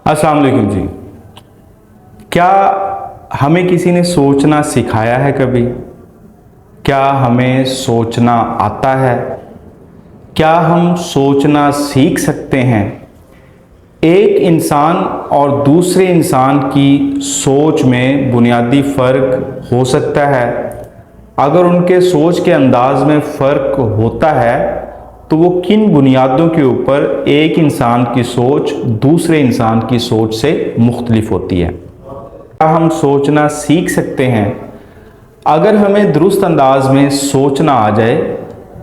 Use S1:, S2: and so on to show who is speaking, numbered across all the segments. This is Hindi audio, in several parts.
S1: अस्सलाम वालेकुम जी। क्या हमें किसी ने सोचना सिखाया है कभी? क्या हमें सोचना आता है? क्या हम सोचना सीख सकते हैं? एक इंसान और दूसरे इंसान की सोच में बुनियादी फ़र्क हो सकता है। अगर उनके सोच के अंदाज में फ़र्क होता है तो वो किन बुनियादों के ऊपर एक इंसान की सोच दूसरे इंसान की सोच से मुख्तलिफ होती है? क्या हम सोचना सीख सकते हैं? अगर हमें दुरुस्त अंदाज में सोचना आ जाए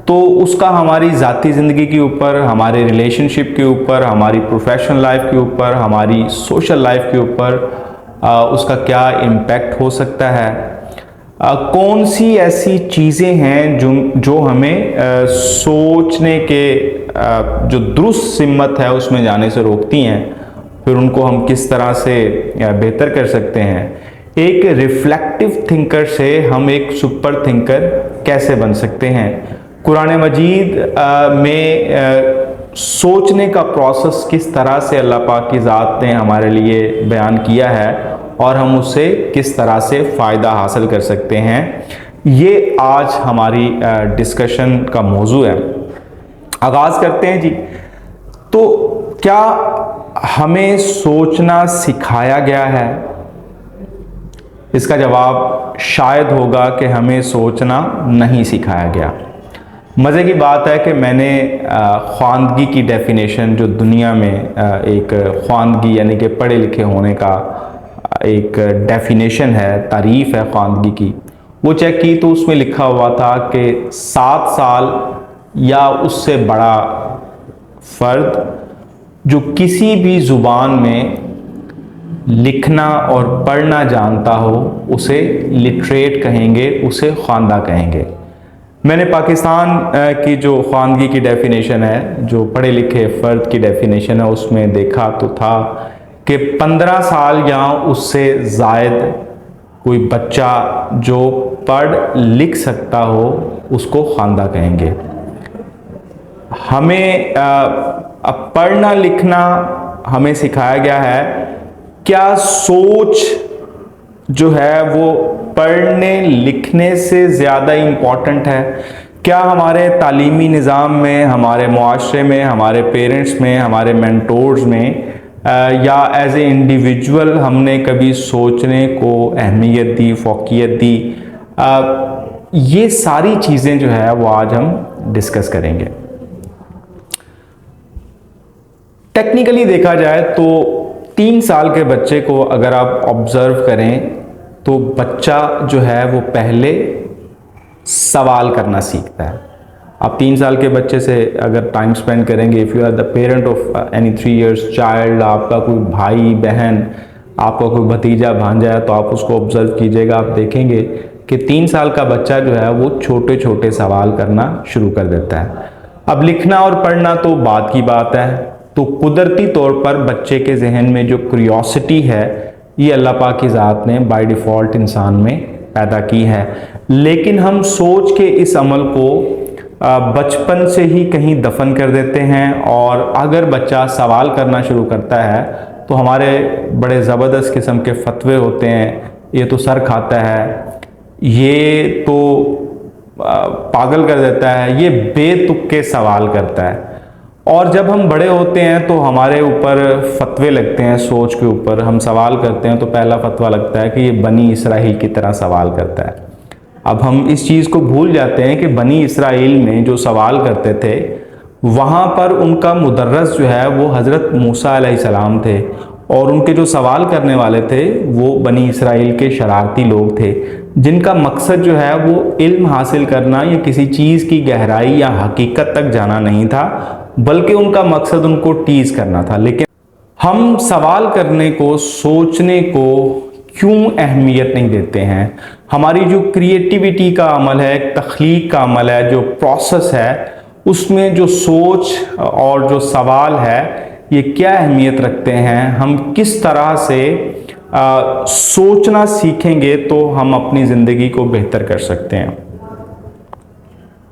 S1: तो उसका हमारी ज़ाती ज़िंदगी के ऊपर, हमारे रिलेशनशिप के ऊपर, हमारी प्रोफेशनल लाइफ के ऊपर, हमारी सोशल लाइफ के ऊपर उसका क्या इम्पैक्ट हो सकता है। कौन सी ऐसी चीज़ें हैं जो हमें सोचने के जो दुरुस्त सिमत है उसमें जाने से रोकती हैं, फिर उनको हम किस तरह से बेहतर कर सकते हैं। एक रिफ्लेक्टिव थिंकर से हम एक सुपर थिंकर कैसे बन सकते हैं। कुरान मजीद में सोचने का प्रोसेस किस तरह से अल्लाह पाक की ज़ात ने हमारे लिए बयान किया है और हम उससे किस तरह से फ़ायदा हासिल कर सकते हैं, ये आज हमारी डिस्कशन का मौजू है। आगाज़ करते हैं जी। तो क्या हमें सोचना सिखाया गया है? इसका जवाब शायद होगा कि हमें सोचना नहीं सिखाया गया। मज़े की बात है कि मैंने ख्वानदगी की डेफिनेशन, जो दुनिया में एक ख्वानदगी यानी कि पढ़े लिखे होने का एक डेफिनेशन है, तारीफ़ है ख्वानदगी की, वो चेक की तो उसमें लिखा हुआ था कि 7 साल या उससे बड़ा फ़र्द जो किसी भी ज़ुबान में लिखना और पढ़ना जानता हो उसे लिटरेट कहेंगे, उसे ख्वानदा कहेंगे। मैंने पाकिस्तान की जो ख्वानदगी की डेफिनेशन है, जो पढ़े लिखे फ़र्द की डेफिनेशन है, उसमें देखा तो था कि 15 साल या उससे ज़ायद कोई बच्चा जो पढ़ लिख सकता हो उसको ख्वानदा कहेंगे। हमें अब पढ़ना लिखना हमें सिखाया गया है। क्या सोच जो है वो पढ़ने लिखने से ज़्यादा इम्पॉर्टेंट है? क्या हमारे तालीमी निज़ाम में, हमारे मुआशरे में, हमारे पेरेंट्स में, हमारे मेंटोर्स में या एज ए इंडिविजुअल हमने कभी सोचने को अहमियत दी, फ़ौक़ियत दी? ये सारी चीज़ें जो है वो आज हम डिस्कस करेंगे। टेक्निकली देखा जाए तो 3 साल के बच्चे को अगर आप ऑब्ज़र्व करें तो बच्चा जो है वो पहले सवाल करना सीखता है। आप 3 साल के बच्चे से अगर टाइम स्पेंड करेंगे, if you are the parent of any 3 years child, आपका कोई भाई बहन, आपका कोई भतीजा भांजा है, तो आप उसको ऑब्ज़र्व कीजिएगा, आप देखेंगे कि 3 साल का बच्चा जो है वो छोटे छोटे सवाल करना शुरू कर देता है। अब लिखना और पढ़ना तो बात की बात है। तो कुदरती तौर पर बच्चे के जहन में जो क्यूरियोसिटी है, ये अल्लाह पाक की ज़ात ने बाय डिफ़ॉल्ट इंसान में पैदा की है। लेकिन हम सोच के इस अमल को बचपन से ही कहीं दफन कर देते हैं, और अगर बच्चा सवाल करना शुरू करता है तो हमारे बड़े ज़बरदस्त किस्म के फतवे होते हैं। ये तो सर खाता है, ये तो पागल कर देता है, ये बेतुके सवाल करता है। और जब हम बड़े होते हैं तो हमारे ऊपर फतवे लगते हैं, सोच के ऊपर हम सवाल करते हैं तो पहला फतवा लगता है कि ये बनी इसराइल की तरह सवाल करता है। अब हम इस चीज़ को भूल जाते हैं कि बनी इसराइल में जो सवाल करते थे वहाँ पर उनका मुदर्रस जो है वो हज़रत मूसा अलैहिस्सलाम थे, और उनके जो सवाल करने वाले थे वो बनी इसराइल के शरारती लोग थे, जिनका मकसद जो है वो इल्म हासिल करना या किसी चीज़ की गहराई या हकीकत तक जाना नहीं था, बल्कि उनका मकसद उनको टीज़ करना था। लेकिन हम सवाल करने को, सोचने को क्यों अहमियत नहीं देते हैं? हमारी जो क्रिएटिविटी का अमल है, तख्लीक का अमल है, जो प्रोसेस है, उसमें जो सोच और जो सवाल है ये क्या अहमियत रखते हैं? हम किस तरह से सोचना सीखेंगे तो हम अपनी ज़िंदगी को बेहतर कर सकते हैं।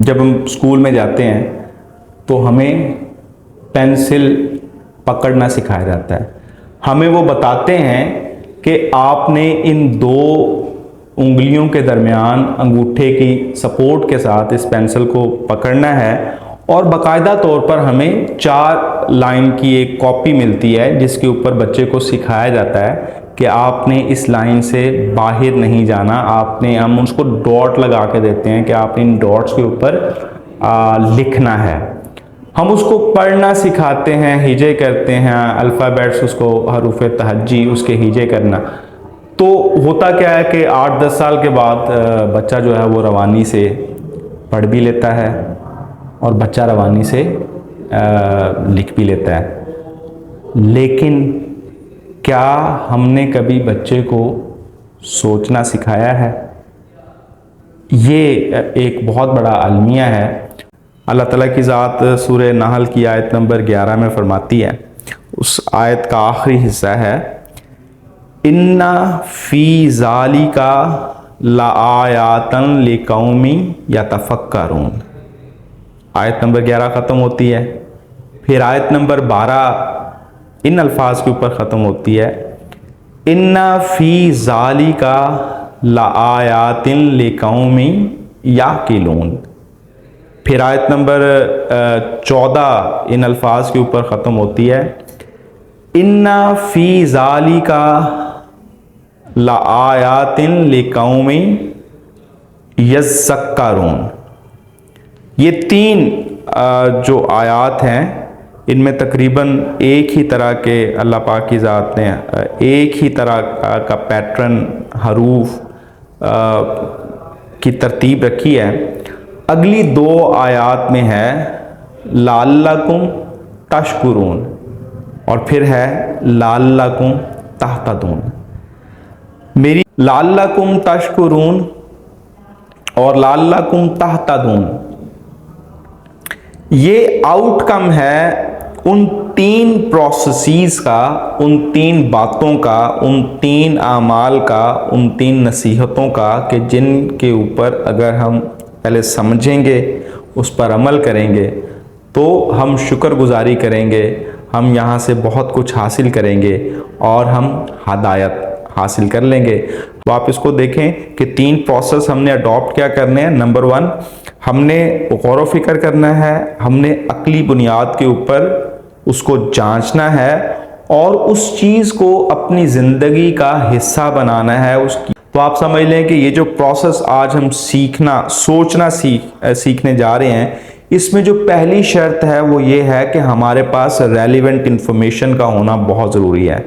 S1: जब हम स्कूल में जाते हैं तो हमें पेंसिल पकड़ना सिखाया जाता है। हमें वो बताते हैं कि आपने इन 2 उंगलियों के दरमियान अंगूठे की सपोर्ट के साथ इस पेंसिल को पकड़ना है और बाकायदा तौर पर हमें 4 लाइन की एक कॉपी मिलती है जिसके ऊपर बच्चे को सिखाया जाता है कि आपने इस लाइन से बाहर नहीं जाना, हम उसको डॉट लगा के देते हैं कि आप इन डॉट्स के ऊपर लिखना है। हम उसको पढ़ना सिखाते हैं, हिजे करते हैं, अल्फ़ाबेट्स, उसको हरूफ तहज्जी, उसके हिजे करना। तो होता क्या है कि 8-10 साल के बाद बच्चा जो है वो रवानी से पढ़ भी लेता है और बच्चा रवानी से लिख भी लेता है। लेकिन क्या हमने कभी बच्चे को सोचना सिखाया है? ये एक बहुत बड़ा अलमिया है। अल्लाह ताला की ज़ात सूरह नहल की आयत नंबर 11 में फरमाती है, उस आयत का आखिरी हिस्सा है, इन्ना फ़ी ज़ालिका लआयातन लिकौमी यतफ़क्करून। आयत नंबर 11 ख़त्म होती है, फिर आयत नंबर 12 इन अल्फाज के ऊपर ख़त्म होती है, इन्ना फ़ी ज़ालिका लआयातिन लिकौमी याक़िलून। फिर आयत नंबर 14 इन अल्फाज के ऊपर ख़त्म होती है, इन्ना फ़ी ज़ालिका लआयातिन लिकौमी यज़्ज़क्करून। ये 3 जो आयात हैं इनमें तकरीबन एक ही तरह के अल्लाह पाक की ज़ात ने एक ही तरह का पैटर्न हरूफ की तरतीब रखी है। अगली 2 आयात में है लाल्लकुम तशकुरून और फिर है लाल्लकुम तहतदून। मेरी लाल्लकुम तशकुरून और लाल्लकुम तहतदून ये आउटकम है उन 3 प्रोसेसेस का, उन 3 बातों का, उन 3 आमाल का, उन 3 नसीहतों का कि जिनके ऊपर अगर हम पहले समझेंगे, उस पर अमल करेंगे तो हम शुक्रगुजारी करेंगे, हम यहाँ से बहुत कुछ हासिल करेंगे और हम हदायत हासिल कर लेंगे। तो आप इसको देखें कि 3 प्रोसेस हमने अडॉप्ट क्या करने हैं। नंबर 1, हमने गौर व फिक्र करना है, हमने अक्ली बुनियाद के ऊपर उसको जांचना है और उस चीज़ को अपनी ज़िंदगी का हिस्सा बनाना है उसकी। तो आप समझ लें कि ये जो प्रोसेस आज हम सोचना सीखने जा रहे हैं, इसमें जो पहली शर्त है वो ये है कि हमारे पास रेलिवेंट इंफॉर्मेशन का होना बहुत ज़रूरी है,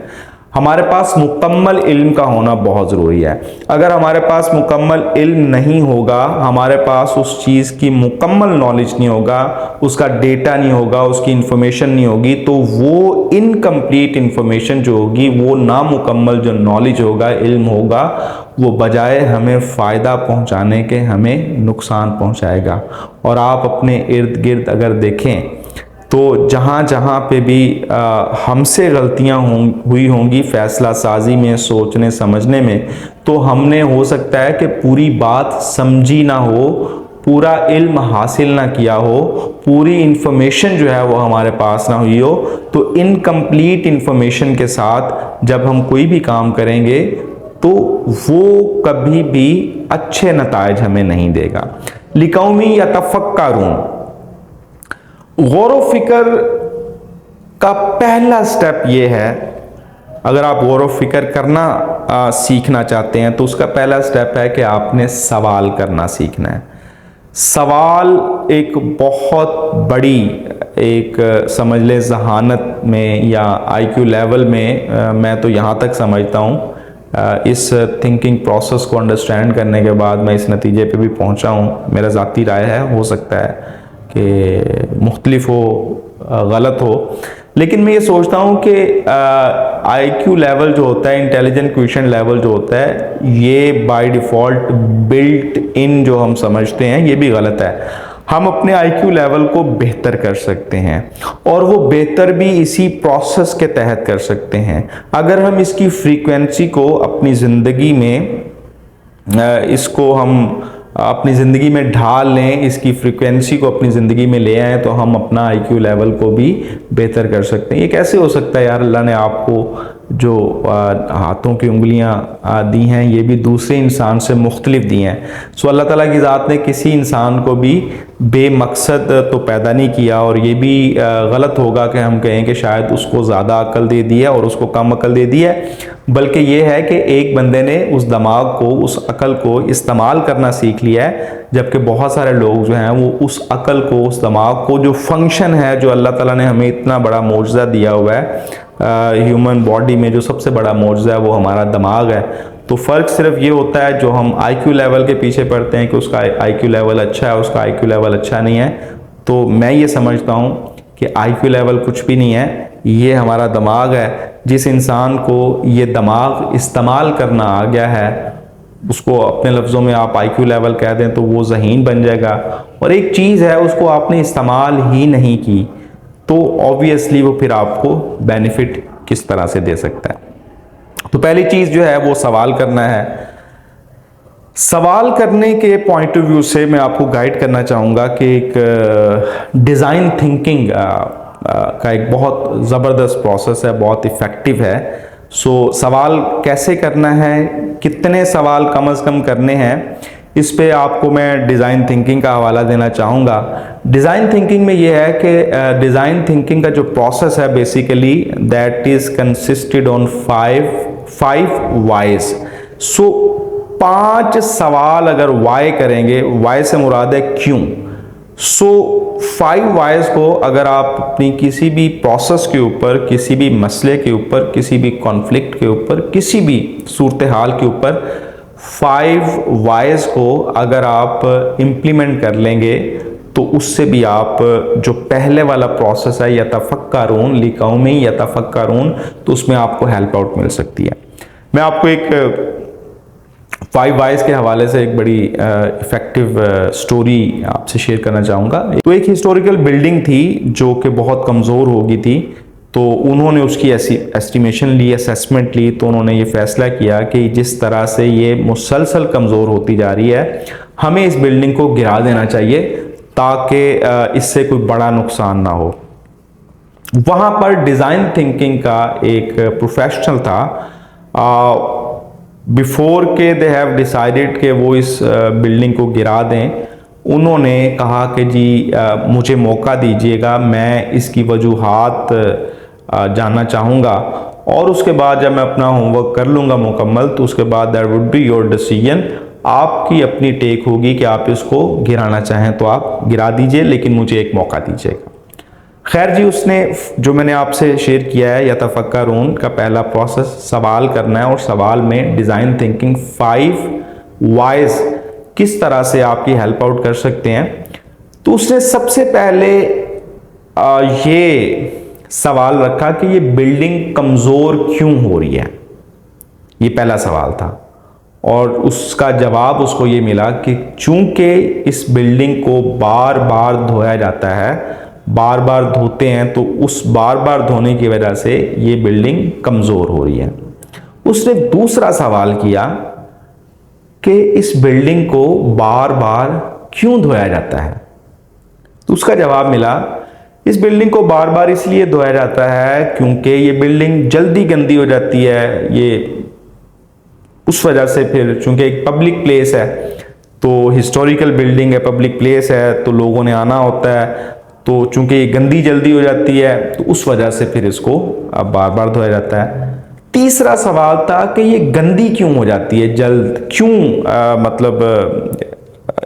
S1: हमारे पास मुकम्मल इल्म का होना बहुत ज़रूरी है। अगर हमारे पास मुकम्मल इल्म नहीं होगा, हमारे पास उस चीज़ की मुकम्मल नॉलेज नहीं होगा, उसका डेटा नहीं होगा, उसकी इंफॉर्मेशन नहीं होगी, तो वो इनकम्प्लीट इंफॉर्मेशन जो होगी, वो नामुकम्मल जो नॉलेज होगा, इल्म होगा, वो बजाय हमें फ़ायदा पहुँचाने के हमें नुकसान पहुँचाएगा। और आप अपने इर्द गिर्द अगर देखें तो जहाँ जहाँ पे भी हमसे गलतियाँ हुई होंगी फ़ैसला साजी में, सोचने समझने में, तो हमने हो सकता है कि पूरी बात समझी ना हो, पूरा इल्म हासिल ना किया हो, पूरी इंफॉर्मेशन जो है वो हमारे पास ना हुई हो। तो इनकम्प्लीट इंफॉर्मेशन के साथ जब हम कोई भी काम करेंगे तो वो कभी भी अच्छे नताइज हमें नहीं देगा। लिकौमी यतफ़क्करून, गौर व फिक्र का पहला स्टेप ये है, अगर आप गौर व फिक्र करना सीखना चाहते हैं तो उसका पहला स्टेप है कि आपने सवाल करना सीखना है। सवाल एक बहुत बड़ी एक समझ ले जहानत में या आईक्यू लेवल में, मैं तो यहाँ तक समझता हूँ, इस थिंकिंग प्रोसेस को अंडरस्टैंड करने के बाद मैं इस नतीजे पे भी पहुँचा हूँ। मेरा ज़ाती राय है, हो सकता है कि मुख्तलिफ हो, गलत हो, लेकिन मैं ये सोचता हूँ कि आईक्यू लेवल जो होता है, इंटेलिजेंट क्वेश्चन लेवल जो होता है, ये बाय डिफ़ॉल्ट बिल्ट इन जो हम समझते हैं, ये भी गलत है। हम अपने आईक्यू लेवल को बेहतर कर सकते हैं और वो बेहतर भी इसी प्रोसेस के तहत कर सकते हैं। अगर हम इसकी फ्रीक्वेंसी को अपनी ज़िंदगी में इसको हम अपनी ज़िंदगी में ढाल लें, इसकी फ्रीक्वेंसी को अपनी ज़िंदगी में ले आएँ, तो हम अपना आईक्यू लेवल को भी बेहतर कर सकते हैं। ये कैसे हो सकता है यार? अल्लाह ने आपको जो हाथों की उंगलियां दी हैं ये भी दूसरे इंसान से मुख्तलिफ दी हैं। सो अल्लाह ताला की ज़ात ने किसी इंसान को भी बेमकसद तो पैदा नहीं किया, और ये भी गलत होगा कि हम कहें कि शायद उसको ज़्यादा अक्ल दे दी है और उसको कम अक्ल दे दी है, बल्कि ये है कि एक बंदे ने उस दिमाग को, उस अक्ल को इस्तेमाल करना सीख लिया है, जबकि बहुत सारे लोग जो हैं वो उस अक्ल को, उस दिमाग को, जो फंक्शन है, जो अल्लाह ताला ने हमें इतना बड़ा मौजज़ा दिया हुआ है, ह्यूमन बॉडी में जो सबसे बड़ा मौजज़ा है वो हमारा दिमाग है। तो फ़र्क सिर्फ ये होता है, जो हम आईक्यू लेवल के पीछे पड़ते हैं कि उसका आईक्यू लेवल अच्छा है, उसका आईक्यू लेवल अच्छा नहीं है, तो मैं ये समझता हूँ कि आईक्यू लेवल कुछ भी नहीं है, ये हमारा दिमाग है। जिस इंसान को ये दिमाग इस्तेमाल करना आ गया है, उसको अपने लफ्ज़ों में आप आईक्यू लेवल कह दें तो वो ज़हीन बन जाएगा। और एक चीज़ है, उसको आपने इस्तेमाल ही नहीं की तो ऑब्वियसली वो फिर आपको बेनिफिट किस तरह से दे सकता है। तो पहली चीज़ जो है वो सवाल करना है। सवाल करने के पॉइंट ऑफ व्यू से मैं आपको गाइड करना चाहूँगा कि एक डिज़ाइन थिंकिंग का एक बहुत ज़बरदस्त प्रोसेस है, बहुत इफ़ेक्टिव है। सो सवाल कैसे करना है, कितने सवाल कम अज़ कम करने हैं, इस पे आपको मैं डिज़ाइन थिंकिंग का हवाला देना चाहूँगा। डिज़ाइन थिंकिंग में ये है कि डिज़ाइन थिंकिंग का जो प्रोसेस है basically that is consisted on five wise. So 5 सवाल अगर वाई करेंगे, वाई से मुराद है क्यों। सो 5 वाइज को अगर आप अपनी किसी भी प्रोसेस के ऊपर, किसी भी मसले के ऊपर, किसी भी कॉन्फ्लिक्ट के ऊपर, किसी भी सूरत हाल के ऊपर 5 वाइज को अगर आप इम्प्लीमेंट कर लेंगे तो उससे भी आप जो पहले वाला प्रोसेस है यतफक्करून लिकौमी यतफक्करून, तो उसमें आपको हेल्प आउट मिल सकती है। मैं आपको एक 5 वाइज के हवाले से एक बड़ी इफ़ेक्टिव स्टोरी आपसे शेयर करना चाहूँगा। तो एक हिस्टोरिकल बिल्डिंग थी जो कि बहुत कमज़ोर हो गई थी, तो उन्होंने उसकी ऐसी एस्टिमेशन ली, असेसमेंट ली, तो उन्होंने ये फ़ैसला किया कि जिस तरह से ये मुसलसल कमज़ोर होती जा रही है, हमें इस बिल्डिंग को गिरा देना चाहिए ताकि इससे कोई बड़ा नुकसान ना हो। वहाँ पर डिज़ाइन थिंकिंग का एक प्रोफेशनल था, बिफोर के दे हैव डिसाइडेड कि वो इस बिल्डिंग को गिरा दें, उन्होंने कहा कि जी मुझे मौका दीजिएगा, मैं इसकी वजूहात जानना चाहूँगा, और उसके बाद जब मैं अपना होमवर्क कर लूँगा मुकम्मल, तो उसके बाद that would be your decision. आपकी अपनी टेक होगी कि आप इसको गिराना चाहें तो आप गिरा दीजिए, लेकिन मुझे एक मौका दीजिएगा। खैर जी, उसने जो मैंने आपसे शेयर किया है यतफक्करून का पहला प्रोसेस सवाल करना है, और सवाल में डिज़ाइन थिंकिंग 5 वाइज किस तरह से आपकी हेल्प आउट कर सकते हैं। तो उसने सबसे पहले ये सवाल रखा कि ये बिल्डिंग कमज़ोर क्यों हो रही है, ये पहला सवाल था। और उसका जवाब उसको ये मिला कि चूंकि इस बिल्डिंग को बार बार धोया जाता है, बार बार धोते हैं, तो उस बार बार धोने की वजह से ये बिल्डिंग कमज़ोर हो रही है। उसने दूसरा सवाल किया कि इस बिल्डिंग को बार बार क्यों धोया जाता है। तो उसका जवाब मिला, इस बिल्डिंग को बार बार इसलिए धोया जाता है क्योंकि ये बिल्डिंग जल्दी गंदी हो जाती है। ये उस वजह से फिर चूंकि एक पब्लिक प्लेस है, तो हिस्टोरिकल बिल्डिंग है, पब्लिक प्लेस है, तो लोगों ने आना होता है, तो चूंकि ये गंदी जल्दी हो जाती है, तो उस वजह से फिर इसको अब बार बार धोया जाता है। तीसरा सवाल था कि ये गंदी क्यों हो जाती है जल्द, क्यों मतलब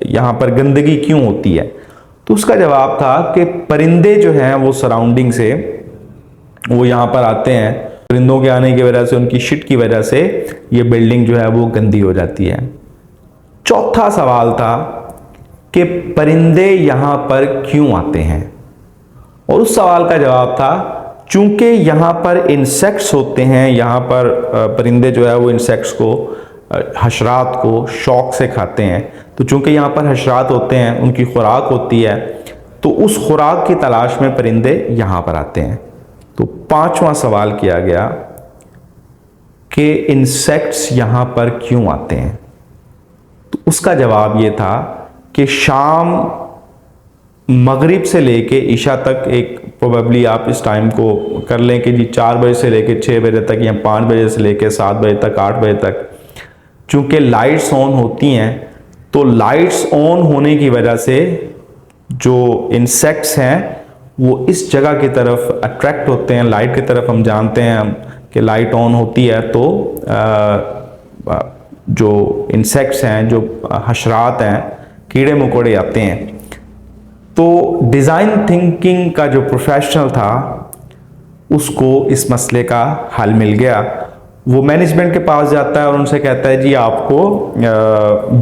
S1: यहाँ पर गंदगी क्यों होती है। तो उसका जवाब था कि परिंदे जो हैं वो सराउंडिंग से वो यहाँ पर आते हैं, परिंदों के आने की वजह से, उनकी शिट की वजह से ये बिल्डिंग जो है वो गंदी हो जाती है। चौथा सवाल था कि परिंदे यहाँ पर क्यों आते हैं, और उस सवाल का जवाब था चूंकि यहाँ पर इंसेक्ट्स होते हैं, यहाँ पर परिंदे जो है वो इंसेक्ट्स को, हशरात को शौक से खाते हैं, तो चूंकि यहाँ पर हशरात होते हैं, उनकी खुराक होती है, तो उस खुराक की तलाश में परिंदे यहाँ पर आते हैं। तो पांचवा सवाल किया गया कि इंसेक्ट्स यहाँ पर क्यों आते हैं। तो उसका जवाब ये था कि शाम मगरिब से लेके इशा तक एक प्रोबेबली आप इस टाइम को कर लें कि जी 4 बजे से लेके 6 बजे तक या 5 बजे से लेके 7 बजे तक 8 बजे तक, चूँकि लाइट्स ऑन होती हैं तो लाइट्स ऑन होने की वजह से जो इंसेक्ट्स हैं वो इस जगह की तरफ अट्रैक्ट होते हैं, लाइट की तरफ। हम जानते हैं कि लाइट ऑन होती है तो जो इंसेक्ट्स हैं, जो हशरात हैं, कीड़े मकोड़े आते हैं। तो डिज़ाइन थिंकिंग का जो प्रोफेशनल था उसको इस मसले का हल मिल गया। वो मैनेजमेंट के पास जाता है और उनसे कहता है जी आपको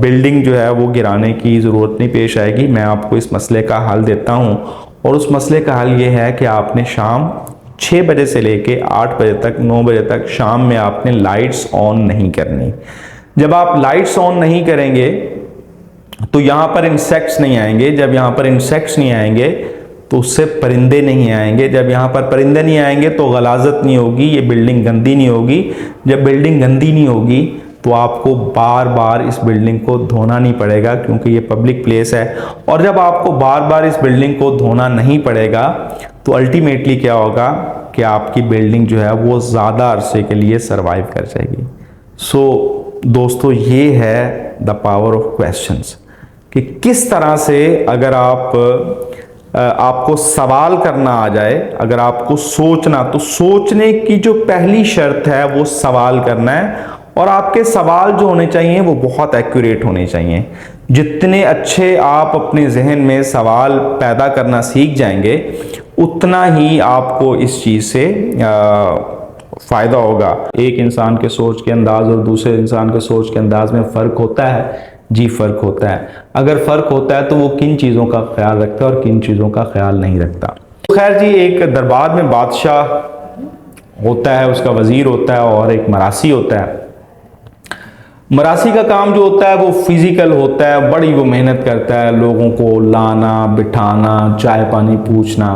S1: बिल्डिंग जो है वो गिराने की ज़रूरत नहीं पेश आएगी, मैं आपको इस मसले का हल देता हूँ। और उस मसले का हल ये है कि आपने शाम 6 बजे से लेके 8 बजे तक, 9 बजे तक शाम में आपने लाइट्स ऑन नहीं करनी। जब आप लाइट्स ऑन नहीं करेंगे तो यहाँ पर इंसेक्ट्स नहीं आएंगे। जब यहाँ पर इंसेक्ट्स नहीं आएंगे तो उससे परिंदे नहीं आएंगे। जब यहाँ पर परिंदे नहीं आएंगे तो गलाजत नहीं होगी, ये बिल्डिंग गंदी नहीं होगी। जब बिल्डिंग गंदी नहीं होगी तो आपको बार बार इस बिल्डिंग को धोना नहीं पड़ेगा क्योंकि ये पब्लिक प्लेस है। और जब आपको बार बार इस बिल्डिंग को धोना नहीं पड़ेगा तो अल्टीमेटली क्या होगा कि आपकी बिल्डिंग जो है वो ज़्यादा अरसे के लिए सर्वाइव कर जाएगी। सो दोस्तों, ये है द पावर ऑफ क्वेश्चंस कि किस तरह से अगर आपको सवाल करना आ जाए, अगर आपको सोचना, तो सोचने की जो पहली शर्त है वो सवाल करना है। और आपके सवाल जो होने चाहिए वो बहुत एक्यूरेट होने चाहिए। जितने अच्छे आप अपने जहन में सवाल पैदा करना सीख जाएंगे उतना ही आपको इस चीज़ से फ़ायदा होगा। एक इंसान के सोच के अंदाज और दूसरे इंसान के सोच के अंदाज में फ़र्क होता है जी, फ़र्क होता है। अगर फ़र्क होता है तो वो किन चीज़ों का ख्याल रखता है और किन चीज़ों का ख्याल नहीं रखता। तो खैर जी, एक दरबार में बादशाह होता है, उसका वज़ीर होता है और एक मरासी होता है। मरासी का काम जो होता है वो फिज़िकल होता है, बड़ी वो मेहनत करता है, लोगों को लाना बिठाना, चाय पानी पूछना।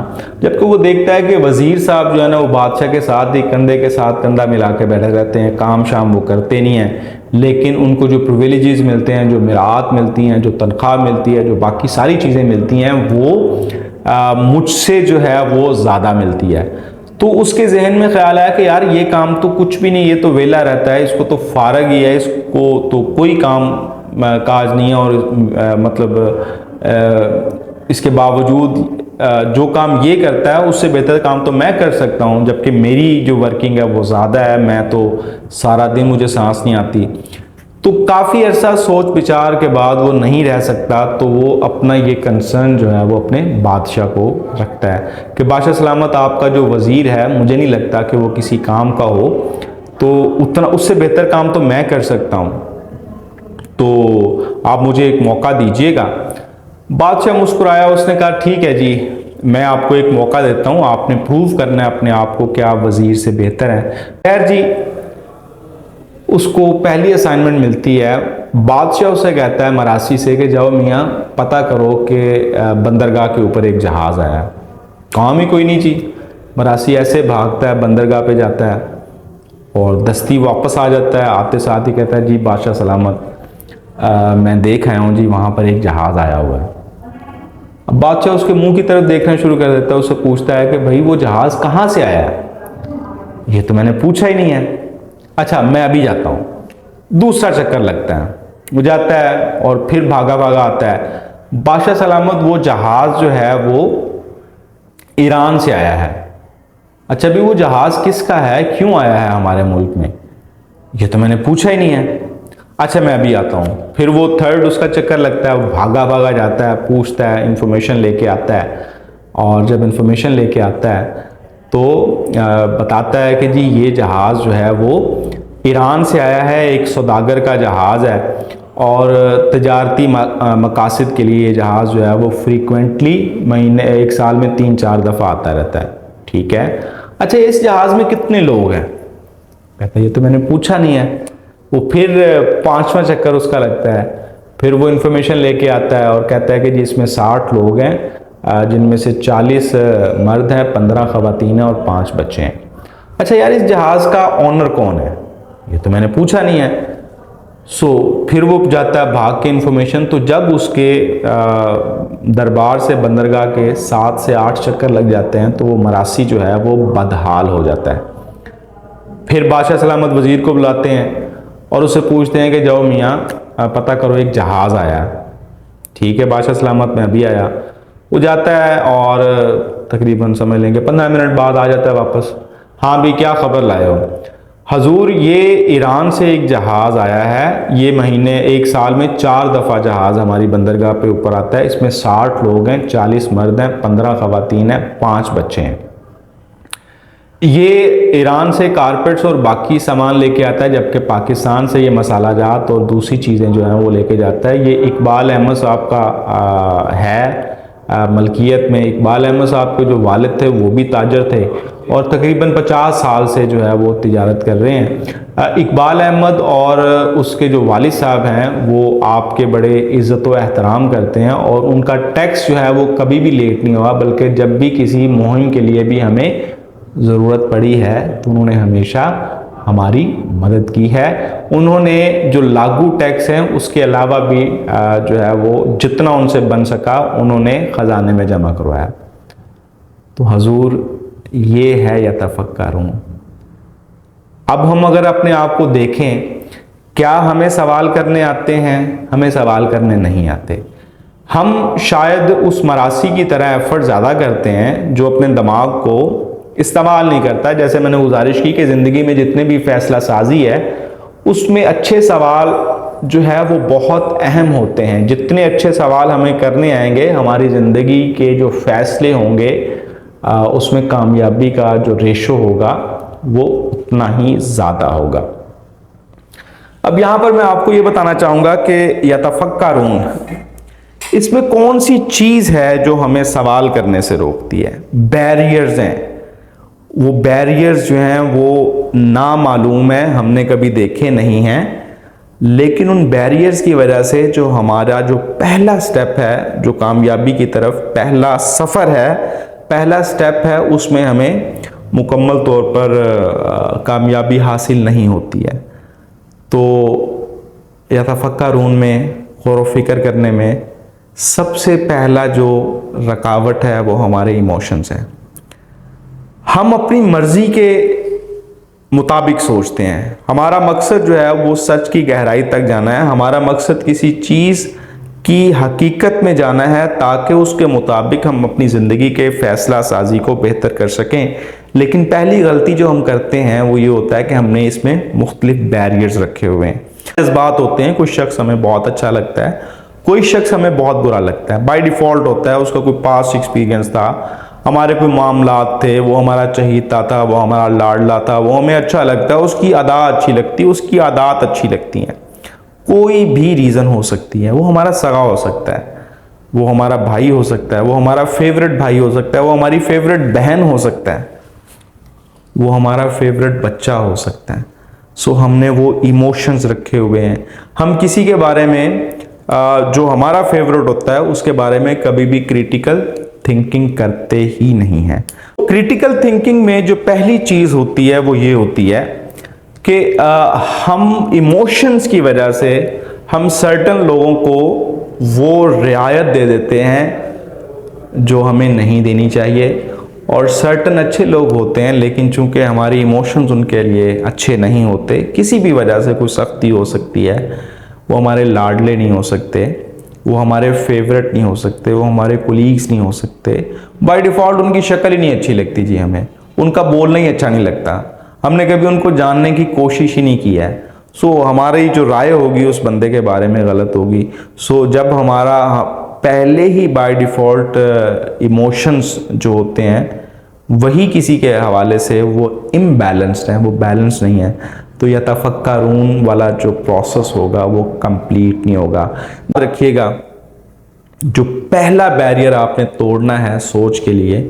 S1: जबकि वो देखता है कि वज़ीर साहब जो है ना वो बादशाह के साथ ही कंधे के साथ कंधा मिला के बैठे रहते हैं, काम शाम वो करते नहीं हैं, लेकिन उनको जो प्रिविलेजेस मिलते हैं, जो मिरात मिलती हैं, जो तनख्वाह मिलती है, जो बाकी सारी चीज़ें मिलती हैं वो मुझसे जो है वो ज़्यादा मिलती है। तो उसके जहन में ख्याल आया कि यार ये काम तो कुछ भी नहीं, ये तो वेला रहता है, इसको तो फारग ही है, इसको तो कोई काम काज नहीं है। और मतलब इसके बावजूद जो काम ये करता है उससे बेहतर काम तो मैं कर सकता हूँ, जबकि मेरी जो वर्किंग है वो ज़्यादा है, मैं तो सारा दिन मुझे सांस नहीं आती। तो काफ़ी अर्सा सोच विचार के बाद वो नहीं रह सकता, तो वो अपना ये कंसर्न जो है वो अपने बादशाह को रखता है कि बादशाह सलामत, आपका जो वज़ीर है मुझे नहीं लगता कि वो किसी काम का हो, तो उतना उससे बेहतर काम तो मैं कर सकता हूँ, तो आप मुझे एक मौका दीजिएगा। बादशाह मुस्कुराया, उसने कहा ठीक है जी, मैं आपको एक मौका देता हूँ, आपने प्रूव करना है अपने आप को कि आप वज़ीर से बेहतर हैं। खैर जी, उसको पहली असाइनमेंट मिलती है। बादशाह उसे कहता है मरासी से कि जाओ मियाँ पता करो कि बंदरगाह के ऊपर एक जहाज़ आया। काम ही कोई नहीं जी। मरासी ऐसे भागता है, बंदरगाह पे जाता है और दस्ती वापस आ जाता है। आते साथ ही कहता है जी बादशाह सलामत, मैं देख आया हूँ जी, वहाँ पर एक जहाज़ आया हुआ है। अब बादशाह उसके मुंह की तरफ देखना शुरू कर देता है, उससे पूछता है कि भाई वो जहाज़ कहाँ से आया है, ये तो मैंने पूछा ही नहीं है। अच्छा, मैं अभी जाता हूँ। दूसरा चक्कर लगता है, वो जाता है और फिर भागा भागा आता है। बादशाह सलामत, वो जहाज़ जो है वो ईरान से आया है। अच्छा, भी वो जहाज़ किसका है, क्यों आया है हमारे मुल्क में, ये तो मैंने पूछा ही नहीं है। अच्छा, मैं अभी आता हूँ। फिर वो थर्ड उसका चक्कर लगता है, वो भागा भागा जाता है, पूछता है, इंफॉर्मेशन लेके आता है। और जब इंफॉर्मेशन लेके आता है तो बताता है कि जी ये जहाज़ जो है वो ईरान से आया है, एक सौदागर का जहाज़ है और तजारती मकासद के लिए ये जहाज़ जो है वो फ्रीक्वेंटली महीने एक साल में 3-4 दफ़ा आता रहता है। ठीक है, अच्छा इस जहाज़ में कितने लोग हैं? कहता है ये तो मैंने पूछा नहीं है। वो फिर 5वां चक्कर उसका लगता है, फिर वो इन्फॉर्मेशन लेके आता है और कहता है कि जी इसमें 60 लोग हैं, जिनमें से 40 मर्द हैं, 15 ख़वातीन हैं और 5 बच्चे हैं। अच्छा यार, इस जहाज़ का ऑनर कौन है? ये तो मैंने पूछा नहीं है। फिर वो जाता है भाग के इन्फॉर्मेशन। तो जब उसके दरबार से बंदरगाह के 7 से 8 चक्कर लग जाते हैं तो वो मरासी जो है वो बदहाल हो जाता है। फिर बादशाह सलामत वज़ीर को बुलाते हैं और उससे पूछते हैं कि जाओ मियाँ पता करो एक जहाज़ आया। ठीक है, बादशाह सलामत में अभी आया। वो जाता है और तकरीबन समझ लेंगे 15 मिनट बाद आ जाता है वापस। हाँ भी क्या ख़बर लाए हो? हजूर ये ईरान से एक जहाज़ आया है, ये महीने 1 साल में 4 दफ़ा जहाज़ हमारी बंदरगाह पे ऊपर आता है। इसमें 60 लोग हैं, 40 मर्द हैं, 15 ख़वातीन हैं, 5 बच्चे हैं। ये ईरान से कारपेट्स और बाकी सामान लेके आता है, जबकि पाकिस्तान से ये मसाला जात और दूसरी चीज़ें जो हैं वो लेके जाता है। ये इकबाल अहमद साहब का है मलकियत में। इकबाल अहमद साहब के जो वालिद थे वो भी ताजर थे और तकरीबन 50 साल से जो है वो तिजारत कर रहे हैं। इकबाल अहमद और उसके जो वालिद साहब हैं वो आपके बड़े इज़्ज़त व एहतराम करते हैं और उनका टैक्स जो है वो कभी भी लेट नहीं हुआ, बल्कि जब भी किसी मुहिम के लिए भी हमें ज़रूरत पड़ी है तो उन्होंने हमेशा हमारी मदद की है। उन्होंने जो लागू टैक्स हैं उसके अलावा भी जो है वो जितना उनसे बन सका उन्होंने ख़जाने में जमा करवाया। तो हजूर ये है यतफ़क्करून। अब हम अगर अपने आप को देखें, क्या हमें सवाल करने आते हैं? हमें सवाल करने नहीं आते। हम शायद उस मरासी की तरह एफर्ट ज़्यादा करते हैं जो अपने दिमाग को इस्तेमाल नहीं करता। जैसे मैंने गुजारिश की कि ज़िंदगी में जितने भी फैसला साजी है उसमें अच्छे सवाल जो है वो बहुत अहम होते हैं। जितने अच्छे सवाल हमें करने आएंगे हमारी ज़िंदगी के जो फैसले होंगे उसमें कामयाबी का जो रेशो होगा वो उतना ही ज़्यादा होगा। अब यहाँ पर मैं आपको ये बताना चाहूँगा कि यतफ़क्करून, इसमें कौन सी चीज़ है जो हमें सवाल करने से रोकती है? बैरियर्स हैं। वो बैरियर्स जो हैं वो नामालूम है, हमने कभी देखे नहीं हैं, लेकिन उन बैरियर्स की वजह से जो हमारा जो पहला स्टेप है, जो कामयाबी की तरफ पहला सफ़र है, पहला स्टेप है, उसमें हमें मुकम्मल तौर पर कामयाबी हासिल नहीं होती है। तो यतफ़क्करून में, गौर व फिक्र करने में सबसे पहला जो रुकावट है वो हमारे इमोशंस हैं। हम अपनी मर्ज़ी के मुताबिक सोचते हैं। हमारा मकसद जो है वो सच की गहराई तक जाना है। हमारा मकसद किसी चीज़ की हकीकत में जाना है ताकि उसके मुताबिक हम अपनी ज़िंदगी के फ़ैसला साजी को बेहतर कर सकें। लेकिन पहली गलती जो हम करते हैं वो ये होता है कि हमने इसमें मुख्तलिफ बैरियर्स रखे हुए हैं। जज्बात होते हैं, कोई शख्स हमें बहुत अच्छा लगता है, कोई शख्स हमें बहुत बुरा लगता है। बाय डिफ़ॉल्ट होता है उसका कोई पास्ट एक्सपीरियंस था, हमारे कोई मामलात थे, वो हमारा चहीता था, वो हमारा लाडला था, वो हमें अच्छा लगता है, उसकी अदा अच्छी लगती है, उसकी आदत अच्छी लगती हैं। कोई भी रीज़न हो सकती है। वो हमारा सगा हो सकता है, वो हमारा भाई हो सकता है, वो हमारा फेवरेट भाई हो सकता है, वो हमारी फेवरेट बहन हो सकता है, वो हमारा फेवरेट बच्चा हो सकता है। सो हमने वो इमोशंस रखे हुए हैं। हम किसी के बारे में जो हमारा फेवरेट होता है उसके बारे में कभी भी क्रिटिकल थिंकिंग करते ही नहीं हैं। क्रिटिकल थिंकिंग में जो पहली चीज़ होती है वो ये होती है कि हम इमोशंस की वजह से हम सर्टन लोगों को वो रियायत दे देते हैं जो हमें नहीं देनी चाहिए, और सर्टन अच्छे लोग होते हैं लेकिन चूंकि हमारी इमोशंस उनके लिए अच्छे नहीं होते, किसी भी वजह से कोई सख्ती हो सकती है, वो हमारे लाडले नहीं हो सकते, वो हमारे फेवरेट नहीं हो सकते, वो हमारे कोलीग्स नहीं हो सकते, बाय डिफ़ॉल्ट उनकी शक्ल ही नहीं अच्छी लगती जी, हमें उनका बोलना ही अच्छा नहीं लगता, हमने कभी उनको जानने की कोशिश ही नहीं की है। सो हमारी जो राय होगी उस बंदे के बारे में गलत होगी। सो जब हमारा पहले ही बाय डिफ़ॉल्ट इमोशंस जो होते हैं वही किसी के हवाले से वो इम्बैलेंस्ड हैं, वो बैलेंस नहीं है, तो यतफ़क्करून वाला जो प्रोसेस होगा वो कंप्लीट नहीं होगा। रखिएगा, जो पहला बैरियर आपने तोड़ना है सोच के लिए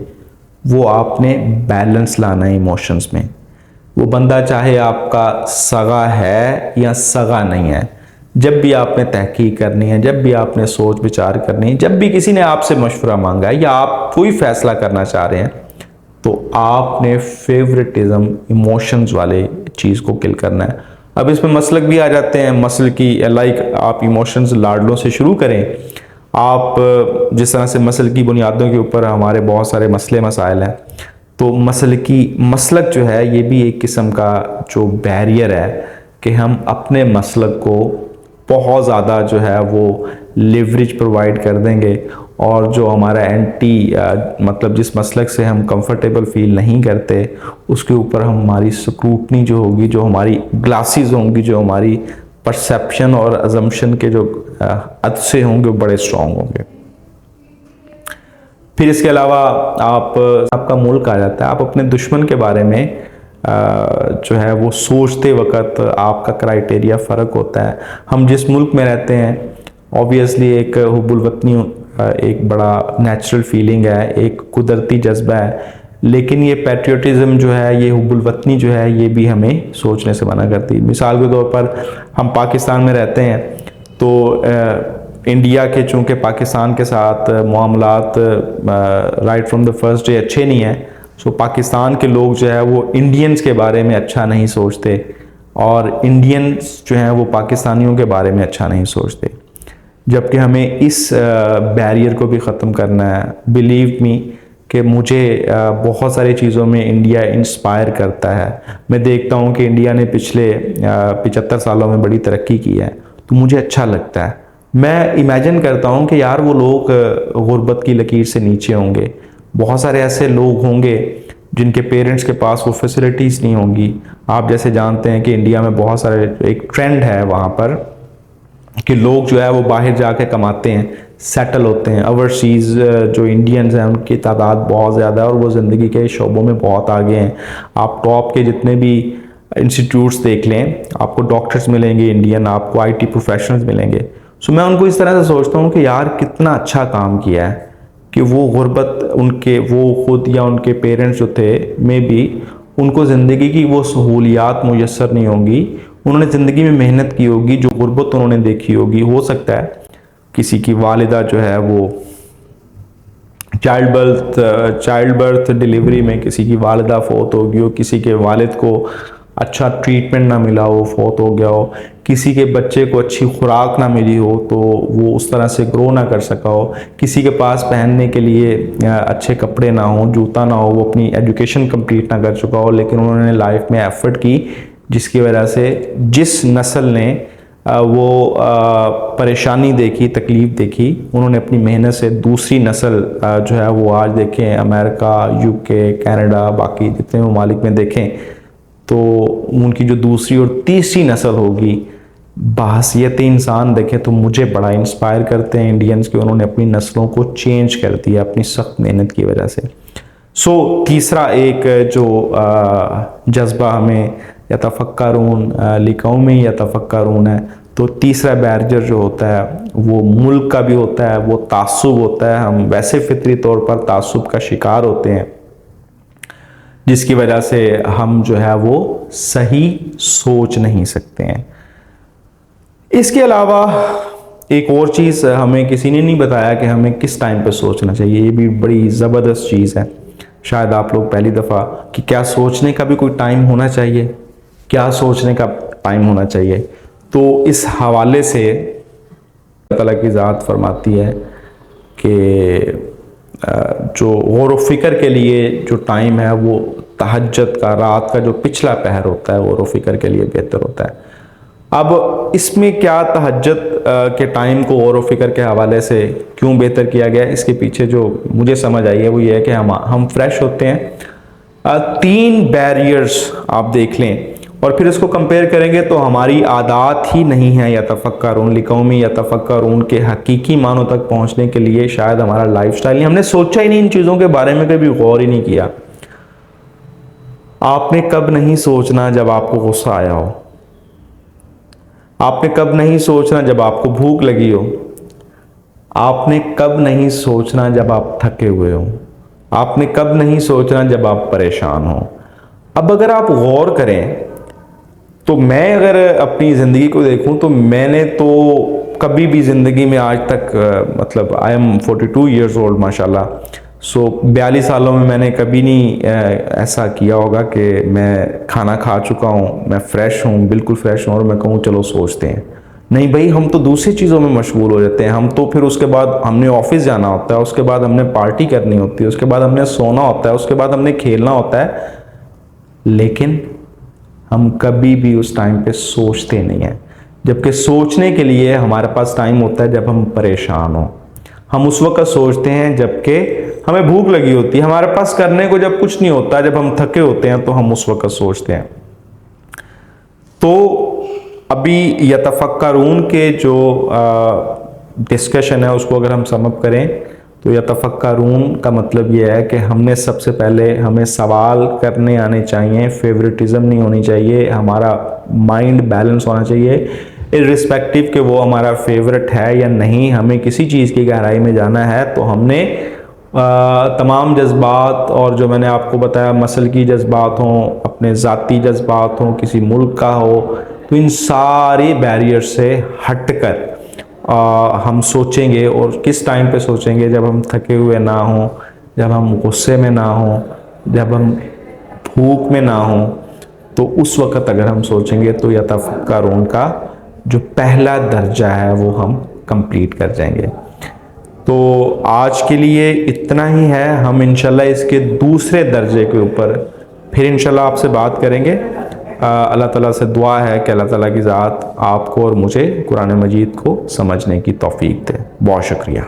S1: वो आपने बैलेंस लाना है इमोशंस में। वो बंदा चाहे आपका सगा है या सगा नहीं है, जब भी आपने तहकीक करनी है, जब भी आपने सोच विचार करनी है, जब भी किसी ने आपसे मशवरा मांगा है या आप कोई फैसला करना चाह रहे हैं, तो आपने फेवरेटिज्म इमोशंस वाले चीज़ को किल करना है। अब इसमें मसलक भी आ जाते हैं, मसल की लाइक आप इमोशंस लाडलों से शुरू करें। आप जिस तरह से मसल की बुनियादों के ऊपर हमारे बहुत सारे मसले मसाइल हैं, तो मसलक जो है ये भी एक किस्म का जो बैरियर है कि हम अपने मसलक को बहुत ज़्यादा जो है वो लिवरेज प्रोवाइड कर देंगे, और जो हमारा मतलब जिस मसलक से हम कंफर्टेबल फील नहीं करते उसके ऊपर हमारी स्क्रूटनी जो होगी, जो हमारी ग्लासेस होंगी, जो हमारी परसेप्शन और अजम्पशन के जो अदसे होंगे वो बड़े स्ट्रॉन्ग होंगे। फिर इसके अलावा आपका मुल्क आ जाता है। आप अपने दुश्मन के बारे में जो है वो सोचते वक्त आपका क्राइटेरिया फ़र्क होता है। हम जिस मुल्क में रहते हैं ऑब्वियसली एक हुब्बुल वतनी एक बड़ा नेचुरल फीलिंग है, एक कुदरती जज्बा है, लेकिन ये पैट्रियोटिज़म जो है, ये हुब्बुल वतनी जो है, ये भी हमें सोचने से मना करती है। मिसाल के तौर पर हम पाकिस्तान में रहते हैं, तो इंडिया के चूँकि पाकिस्तान के साथ मामलात right from the first day अच्छे नहीं हैं, सो पाकिस्तान के लोग जो है वो इंडियंस के बारे में अच्छा नहीं सोचते, और इंडियंस जो हैं वो पाकिस्तानियों के बारे में अच्छा नहीं सोचते। जबकि हमें इस बैरियर को भी ख़त्म करना है। बिलीव मी कि मुझे बहुत सारी चीज़ों में इंडिया इंस्पायर करता है। मैं देखता हूँ कि इंडिया ने पिछले 75 सालों में बड़ी तरक्की की है, तो मुझे अच्छा लगता है। मैं इमेजिन करता हूँ कि यार वो लोग गुर्बत की लकीर से नीचे होंगे, बहुत सारे ऐसे लोग होंगे जिनके पेरेंट्स के पास वो फैसिलिटीज़ नहीं होंगी। आप जैसे जानते हैं कि इंडिया में बहुत सारे एक ट्रेंड है वहाँ पर कि लोग जो है वो बाहर जाके कमाते हैं, सेटल होते हैं। ओवरसीज़ जो इंडियंस हैं उनकी तादाद बहुत ज़्यादा है और वो ज़िंदगी के शोबों में बहुत आगे हैं। आप टॉप के जितने भी इंस्टीट्यूट्स देख लें, आपको डॉक्टर्स मिलेंगे इंडियन, आपको आईटी प्रोफेशनल्स मिलेंगे। सो मैं उनको इस तरह से सोचता हूँ कि यार कितना अच्छा काम किया है कि वो गुर्बत वो खुद या उनके पेरेंट्स जो थे मे बी उनको ज़िंदगी की वो सहूलियात मुयस्सर नहीं होंगी, उन्होंने ज़िंदगी में मेहनत की होगी, जो गुर्बत उन्होंने देखी होगी। हो सकता है किसी की वालिदा जो है वो चाइल्ड बर्थ डिलीवरी में किसी की वालिदा फौत हो गई हो, किसी के वालिद को अच्छा ट्रीटमेंट ना मिला हो, फौत हो गया हो, किसी के बच्चे को अच्छी खुराक ना मिली हो तो वो उस तरह से ग्रो ना कर सका हो, किसी के पास पहनने के लिए अच्छे कपड़े ना हो, जूता ना हो, वो अपनी एजुकेशन कंप्लीट ना कर चुका हो, लेकिन उन्होंने लाइफ में एफर्ट की, जिसकी वजह से जिस नस्ल ने वो परेशानी देखी, तकलीफ़ देखी, उन्होंने अपनी मेहनत से दूसरी नस्ल जो है वो आज देखें अमेरिका, यूके, कनाडा, बाकी जितने ममालिक में देखें तो उनकी जो दूसरी और तीसरी नस्ल होगी, बाहसियत इंसान देखें तो मुझे बड़ा इंस्पायर करते हैं इंडियंस के, उन्होंने अपनी नस्लों को चेंज कर दिया अपनी सख्त मेहनत की वजह से। सो तीसरा एक जो जज्बा हमें यतफ़क्करून लिक़ौमिन यतफ़क्करून है, तो तीसरा बैरियर जो होता है वो मुल्क का भी होता है, वो तासुब होता है। हम वैसे फितरी तौर पर तासुब का शिकार होते हैं, जिसकी वजह से हम जो है वो सही सोच नहीं सकते हैं। इसके अलावा एक और चीज़ हमें किसी ने नहीं बताया कि हमें किस टाइम पे सोचना चाहिए, ये भी बड़ी ज़बरदस्त चीज़ है। शायद आप लोग पहली दफ़ा कि क्या सोचने का भी कोई टाइम होना चाहिए, क्या सोचने का टाइम होना चाहिए। तो इस हवाले से अल्लाह ताला की ज़ात फरमाती है कि जो गौर व फ़िक्र के लिए जो टाइम है वो तहज्जुद का, रात का जो पिछला पहर होता है गौर व फ़िक्र के लिए बेहतर होता है। अब इसमें क्या तहज्जुद के टाइम को गौर व फ़िक्र के हवाले से क्यों बेहतर किया गया है, इसके पीछे जो मुझे समझ आई है वो ये है कि हम फ्रेश होते हैं। 3 बैरियर्स आप देख लें और फिर इसको कंपेयर करेंगे तो हमारी आदात ही नहीं है यतफ़क्करून लिक़ौमिन यतफ़क्करून के हकीकी मानों तक पहुंचने के लिए, शायद हमारा लाइफस्टाइल नहीं, हमने सोचा ही नहीं, इन चीज़ों के बारे में कभी गौर ही नहीं किया। आपने कब नहीं सोचना जब आपको गुस्सा आया हो, आपने कब नहीं सोचना जब आपको भूख लगी हो, आपने कब नहीं सोचना जब आप थके हुए हो, आपने कब नहीं सोचना जब आप परेशान हो। अब अगर आप गौर करें तो मैं अगर अपनी ज़िंदगी को देखूं तो मैंने तो कभी भी ज़िंदगी में आज तक मतलब आई एम 42 ईयर्स ओल्ड माशाल्लाह, 42 सालों में मैंने कभी नहीं ऐसा किया होगा कि मैं खाना खा चुका हूँ, मैं फ़्रेश हूँ, बिल्कुल फ़्रेश हूँ और मैं कहूँ चलो सोचते हैं। नहीं भाई, हम तो दूसरी चीज़ों में मशगूल हो जाते हैं। हम तो फिर उसके बाद हमने ऑफिस जाना होता है, उसके बाद हमने पार्टी करनी होती है, उसके बाद हमने सोना होता है, उसके बाद हमने खेलना होता है, लेकिन हम कभी भी उस टाइम पे सोचते नहीं हैं। जबकि सोचने के लिए हमारे पास टाइम होता है जब हम परेशान हों। हम उस वक्त सोचते हैं जबकि हमें भूख लगी होती है, हमारे पास करने को जब कुछ नहीं होता, जब हम थके होते हैं तो हम उस वक्त सोचते हैं। तो अभी यतफक्करून के जो डिस्कशन है उसको अगर हम समअप करें तो यतफक्करून का मतलब ये है कि हमने सबसे पहले हमें सवाल करने आने चाहिए, फेवरेटिज्म नहीं होनी चाहिए, हमारा माइंड बैलेंस होना चाहिए, इर्रिस्पेक्टिव कि वो हमारा फेवरेट है या नहीं। हमें किसी चीज़ की गहराई में जाना है तो हमने तमाम जज्बात, और जो मैंने आपको बताया मसल की जज्बात हों, अपने ज़ाती जज्बात हों, किसी मुल्क का हो, तो इन सारे बैरियर से हटकर हम सोचेंगे। और किस टाइम पे सोचेंगे? जब हम थके हुए ना हों, जब हम गुस्से में ना हों, जब हम भूख में ना हों, तो उस वक़्त अगर हम सोचेंगे तो यतफक्करून का जो पहला दर्जा है वो हम कंप्लीट कर जाएंगे। तो आज के लिए इतना ही है। हम इंशाल्लाह इसके दूसरे दर्जे के ऊपर फिर इंशाल्लाह आपसे बात करेंगे। अल्लाह ताला से दुआ है कि अल्लाह ताला की ज़ात आपको और मुझे कुरान मजीद को समझने की तौफीक दे। बहुत शुक्रिया।